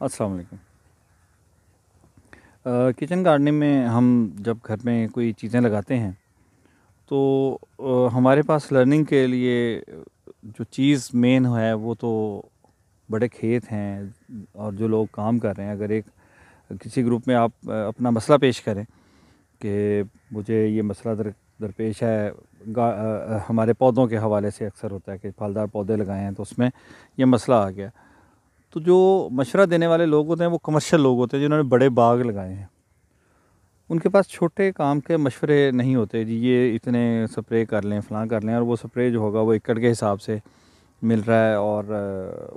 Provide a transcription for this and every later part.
अस्सलाम वालेकुम। Kitchen gardening में हम जब घर में कोई चीज़ें लगाते हैं तो हमारे पास लर्निंग के लिए जो चीज़ मेन है वो तो बड़े खेत हैं और जो लोग काम कर रहे हैं। अगर एक किसी ग्रुप में आप अपना मसला पेश करें कि मुझे ये मसला दरपेश है, हमारे पौधों के हवाले से अक्सर होता है कि फलदार पौधे लगाए हैं तो उसमें ये मसला आ गया, तो जो मशवरा देने वाले लोग होते हैं वो कमर्शियल लोग होते हैं जिन्होंने बड़े बाग लगाए हैं। उनके पास छोटे काम के मशवरे नहीं होते जी, ये इतने स्प्रे कर लें, फ़लाँ कर लें, और वो स्प्रे जो होगा वो एकड़ के हिसाब से मिल रहा है और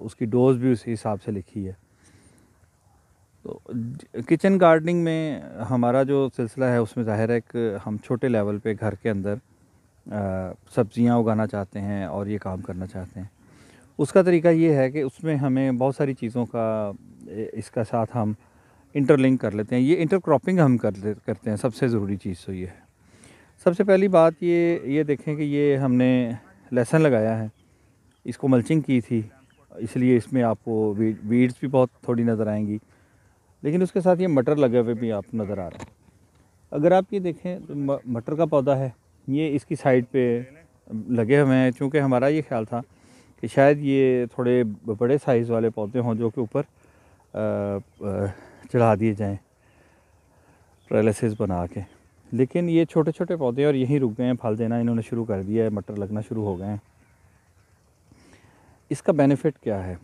उसकी डोज़ भी उसी हिसाब से लिखी है। तो किचन गार्डनिंग में हमारा जो सिलसिला है उसमें ज़ाहिर है कि हम छोटे लेवल पे घर के अंदर सब्जियां उगाना चाहते हैं और ये काम करना चाहते हैं। उसका तरीका ये है कि उसमें हमें बहुत सारी चीज़ों का इसका साथ हम इंटरलिंक कर लेते हैं। ये इंटरक्रॉपिंग हम करते हैं। सबसे ज़रूरी चीज़ तो ये है। सबसे पहली बात ये देखें कि ये हमने लहसुन लगाया है, इसको मल्चिंग की थी, इसलिए इसमें आपको वीड्स भी बहुत थोड़ी नज़र आएंगी, लेकिन उसके साथ ये मटर लगे हुए भी आपको नज़र आ रहे हैं। अगर आप ये देखें तो मटर का पौधा है, ये इसकी साइड पे लगे हुए हैं। चूँकि हमारा ये ख्याल था कि शायद ये थोड़े बड़े साइज़ वाले पौधे हों जो कि ऊपर चढ़ा दिए जाएं ट्रेलिसेस बना के, लेकिन ये छोटे छोटे पौधे और यहीं रुक गए हैं। फल देना इन्होंने शुरू कर दिया है, मटर लगना शुरू हो गए हैं। इसका बेनिफिट क्या है?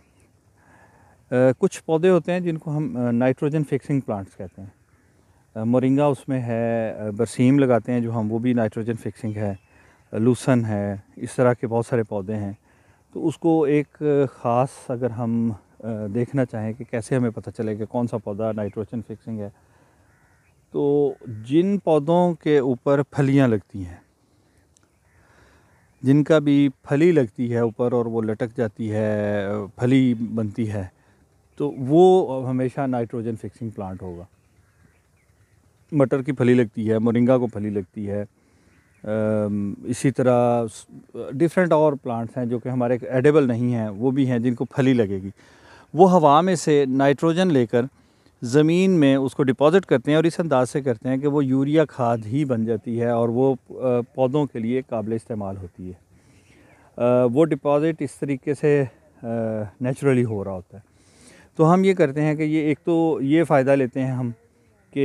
कुछ पौधे होते हैं जिनको हम नाइट्रोजन फिक्सिंग प्लांट्स कहते हैं। मोरिंगा उसमें है, बरसीम लगाते हैं जो हम, वो भी नाइट्रोजन फिक्सिंग है। लूसन है, इस तरह के बहुत सारे पौधे हैं। तो उसको एक ख़ास अगर हम देखना चाहें कि कैसे हमें पता चले कि कौन सा पौधा नाइट्रोजन फिक्सिंग है, तो जिन पौधों के ऊपर फलियां लगती हैं, जिनका भी फली लगती है ऊपर और वो लटक जाती है, फली बनती है, तो वो हमेशा नाइट्रोजन फिक्सिंग प्लांट होगा। मटर की फली लगती है, मोरिंगा को फली लगती है, इसी तरह डिफरेंट और प्लांट्स हैं जो कि हमारे एडिबल नहीं हैं, वो भी हैं जिनको फली लगेगी। वो हवा में से नाइट्रोजन लेकर ज़मीन में उसको डिपॉज़िट करते हैं और इस अंदाज से करते हैं कि वो यूरिया खाद ही बन जाती है और वो पौधों के लिए काबिल इस्तेमाल होती है। वो डिपॉज़िट इस तरीके से नेचुरली हो रहा होता है। तो हम ये करते हैं कि ये एक तो ये फ़ायदा लेते हैं हम कि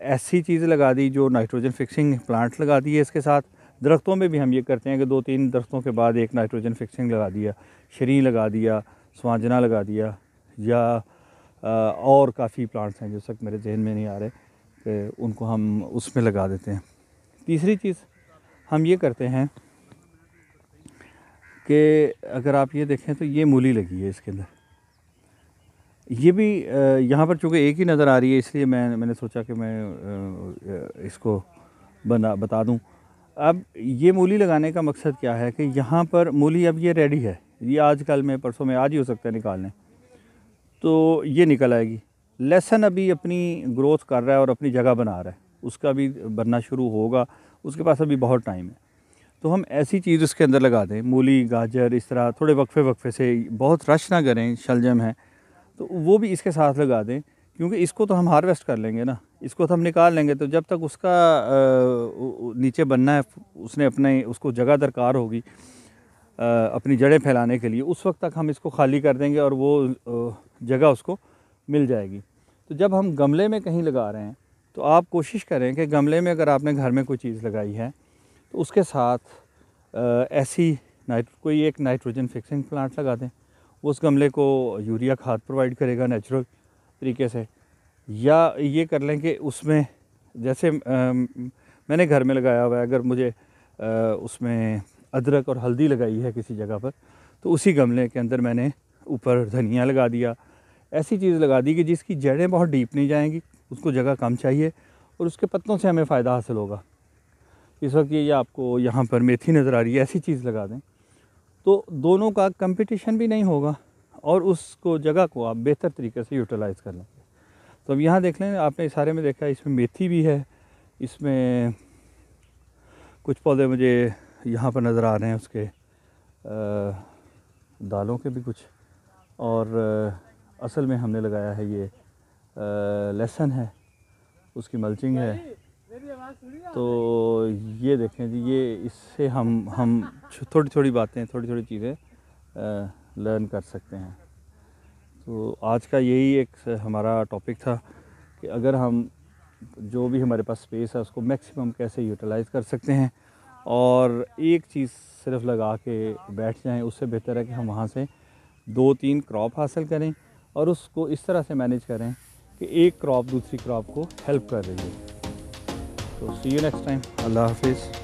ऐसी चीज़ लगा दी जो नाइट्रोजन फिक्सिंग प्लांट लगा दी है। इसके साथ दरख्तों में भी हम ये करते हैं कि 2-3 दरख्तों के बाद एक नाइट्रोजन फिक्सिंग लगा दिया, शरी लगा दिया, स्वांजना लगा दिया, या और काफ़ी प्लांट्स हैं जो तक मेरे जहन में नहीं आ रहे कि उनको हम उसमें लगा देते हैं। तीसरी चीज़ हम ये करते हैं कि अगर आप ये देखें तो ये मूली लगी है इसके अंदर, ये भी यहाँ पर चूँकि एक ही नज़र आ रही है इसलिए मैंने सोचा कि मैं इसको बता दूँ। अब ये मूली लगाने का मकसद क्या है कि यहाँ पर मूली अब ये रेडी है, ये आज कल में परसों में आज ही हो सकता है निकालने, तो ये निकल आएगी। लहसुन अभी अपनी ग्रोथ कर रहा है और अपनी जगह बना रहा है, उसका भी बनना शुरू होगा, उसके पास अभी बहुत टाइम है। तो हम ऐसी चीज़ उसके अंदर लगा दें, मूली, गाजर, इस तरह थोड़े वक्फे से, बहुत रश ना करें, शलजम है तो वो भी इसके साथ लगा दें, क्योंकि इसको तो हम हार्वेस्ट कर लेंगे ना, इसको तो हम निकाल लेंगे। तो जब तक उसका नीचे बनना है, उसने अपने उसको जगह दरकार होगी अपनी जड़ें फैलाने के लिए, उस वक्त तक हम इसको खाली कर देंगे और वो जगह उसको मिल जाएगी। तो जब हम गमले में कहीं लगा रहे हैं तो आप कोशिश करें कि गमले में अगर आपने घर में कोई चीज़ लगाई है तो उसके साथ ऐसी कोई एक नाइट्रोजन फिक्सिंग प्लांट लगा दें। उस गमले को यूरिया खाद प्रोवाइड करेगा नेचुरल तरीके से। या ये कर लें कि उसमें जैसे मैंने घर में लगाया हुआ है, अगर मुझे उसमें अदरक और हल्दी लगाई है किसी जगह पर, तो उसी गमले के अंदर मैंने ऊपर धनिया लगा दिया। ऐसी चीज़ लगा दी कि जिसकी जड़ें बहुत डीप नहीं जाएंगी, उसको जगह कम चाहिए और उसके पत्तों से हमें फ़ायदा हासिल होगा। इस वक्त ये आपको यहाँ पर मेथी नज़र आ रही है, ऐसी चीज़ लगा दें तो दोनों का कंपटीशन भी नहीं होगा और उसको जगह को आप बेहतर तरीके से यूटिलाइज़ कर लेंगे। तो अब यहाँ देख लें, आपने इशारे में देखा इसमें मेथी भी है, इसमें कुछ पौधे मुझे यहाँ पर नज़र आ रहे हैं उसके दालों के भी कुछ, और असल में हमने लगाया है ये लहसुन है, उसकी मल्चिंग है। तो ये देखें जी, ये इससे हम थोड़ी थोड़ी बातें, थोड़ी थोड़ी चीज़ें लर्न कर सकते हैं। तो आज का यही एक हमारा टॉपिक था कि अगर हम जो भी हमारे पास स्पेस है उसको मैक्सिमम कैसे यूटिलाइज़ कर सकते हैं, और एक चीज़ सिर्फ लगा के बैठ जाएं, उससे बेहतर है कि हम वहाँ से 2-3 क्रॉप हासिल करें और उसको इस तरह से मैनेज करें कि एक क्रॉप दूसरी क्रॉप को हेल्प कर रही है। तो सी यू नेक्स्ट टाइम। अल्लाह हाफिज़।